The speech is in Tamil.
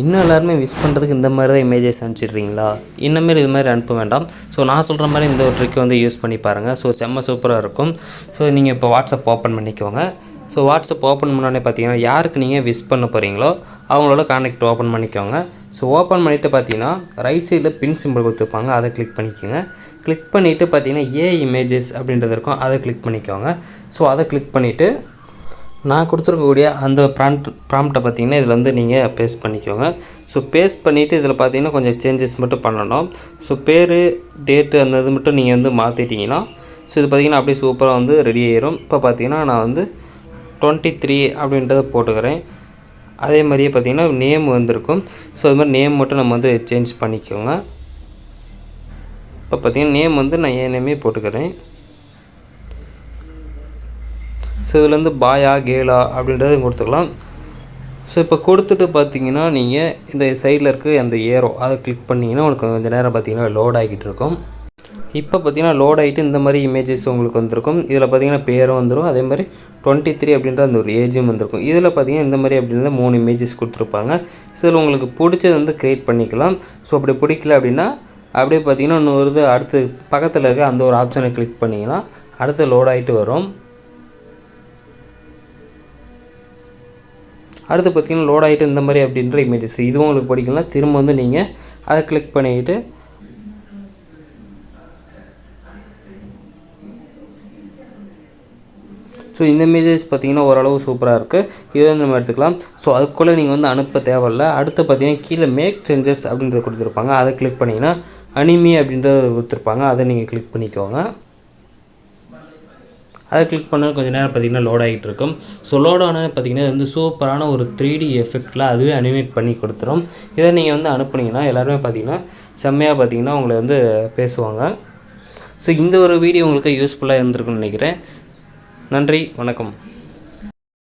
இன்னும் எல்லாருமே விஷ் பண்ணுறதுக்கு இந்த மாதிரி தான் இமேஜஸ் அனுப்பிச்சிடுறீங்களா? இன்னமாரி இது மாதிரி அனுப்ப வேண்டாம். ஸோ நான் சொல்கிற மாதிரி இந்த ஒரு ட்ரிக் வந்து யூஸ் பண்ணி பாருங்கள். ஸோ செம்ம சூப்பராக இருக்கும். ஸோ நீங்கள் இப்போ வாட்ஸ்அப் ஓப்பன் பண்ணிக்கோங்க. ஸோ வாட்ஸ்அப் ஓப்பன் பண்ணோடனே பார்த்தீங்கன்னா யாருக்கு நீங்கள் விஷ் பண்ண போகிறீங்களோ அவங்களோட கான்டெக்ட் ஓப்பன் பண்ணிக்கோங்க. ஸோ ஓப்பன் பண்ணிவிட்டு பார்த்தீங்கன்னா ரைட் சைடில் பின் சிம்பிள் கொடுத்துருப்பாங்க, அதை கிளிக் பண்ணிக்கோங்க. கிளிக் பண்ணிவிட்டு பார்த்தீங்கன்னா இமேஜஸ் அப்படின்றது இருக்கும், அதை கிளிக் பண்ணிக்கோங்க. ஸோ அதை கிளிக் பண்ணிவிட்டு நான் கொடுத்துருக்கக்கூடிய அந்த ப்ராம்ப்டை பார்த்தீங்கன்னா இதில் வந்து நீங்கள் பேஸ்ட் பண்ணிக்கோங்க. ஸோ பேஸ்ட் பண்ணிவிட்டு இதில் பார்த்தீங்கன்னா கொஞ்சம் சேஞ்சஸ் மட்டும் பண்ணணும். ஸோ பேர், டேட்டு அந்த இது மட்டும் நீங்கள் வந்து மாற்றிட்டிங்கன்னா ஸோ இது பார்த்திங்கன்னா அப்படியே சூப்பராக வந்து ரெடி ஆயிரும். இப்போ பார்த்தீங்கன்னா நான் வந்து 23 அப்படின்றத போட்டுக்கிறேன். அதே மாதிரியே பார்த்திங்கன்னா நேம் வந்திருக்கும். ஸோ அது மாதிரி நேம் மட்டும் நம்ம வந்து சேஞ்ச் பண்ணிக்கோங்க. இப்போ பார்த்திங்கன்னா நேம் வந்து நான் என் நேமே போட்டுக்கிறேன். ஸோ இதுலேருந்து பாயா கேலா அப்படின்றத கொடுத்துக்கலாம். ஸோ இப்போ கொடுத்துட்டு பார்த்தீங்கன்னா நீங்கள் இந்த சைடில் இருக்க அந்த ஏரோ அதை கிளிக் பண்ணிங்கன்னா உங்களுக்கு கொஞ்சம் நேரம் பார்த்தீங்கன்னா லோட் ஆகிட்டு இருக்கும். இப்போ பார்த்தீங்கன்னா லோட் ஆகிட்டு இந்த மாதிரி இமேஜஸ் உங்களுக்கு வந்திருக்கும். இதில் பார்த்தீங்கன்னா பேரும் வந்துடும், அதே மாதிரி 23 அப்படின்ற அந்த ஒரு ஏஜும் வந்திருக்கும். இதில் பார்த்தீங்கன்னா இந்த மாதிரி அப்படின்ற 3 இமேஜஸ் கொடுத்துருப்பாங்க. ஸோ இதில் உங்களுக்கு பிடிச்சது வந்து க்ரியேட் பண்ணிக்கலாம். ஸோ அப்படி பிடிக்கல அப்படின்னா அப்படியே பார்த்தீங்கன்னா இன்னொரு அடுத்து பக்கத்தில் இருக்க அந்த ஒரு ஆப்ஷனை கிளிக் பண்ணிங்கன்னா அடுத்து லோட் ஆகிட்டு வரும். அடுத்து பார்த்திங்கன்னா லோட் ஆகிட்டு இந்த மாதிரி அப்படின்ற இமேஜஸ் இதுவும் உங்களுக்கு பிடிக்கலாம். திரும்ப வந்து நீங்கள் அதை கிளிக் பண்ணிக்கிட்டு ஸோ இந்த இமேஜஸ் பார்த்திங்கன்னா ஓரளவு சூப்பராக இருக்குது. இதை வந்து நம்ம எடுத்துக்கலாம். ஸோ அதுக்குள்ளே நீங்கள் வந்து அனுப்ப தேவையில்லை. அடுத்து பார்த்திங்கன்னா கீழே மேக் சேஞ்சஸ் அப்படின்றத கொடுத்துருப்பாங்க, அதை கிளிக் பண்ணிங்கன்னா அனிமி அப்படின்றத கொடுத்துருப்பாங்க, அதை நீங்கள் கிளிக் பண்ணிக்கோங்க. அதை கிளிக் பண்ண கொஞ்சம் நேரம் பார்த்திங்கன்னா லோட் ஆகிட்டு இருக்கும். ஸோ லோட் ஆனால் பார்த்திங்கன்னா வந்து சூப்பரான ஒரு 3D எஃபெக்டில் அதுவே அனிமேட் பண்ணி கொடுத்துரும். இதை நீங்கள் வந்து அனுப்புனீங்கன்னா எல்லாருமே பார்த்திங்கன்னா செம்மையாக பார்த்திங்கன்னா உங்களை வந்து பேசுவாங்க. ஸோ இந்த ஒரு வீடியோ உங்களுக்கு யூஸ்ஃபுல்லாக இருந்திருக்குன்னு நினைக்கிறேன். நன்றி, வணக்கம்.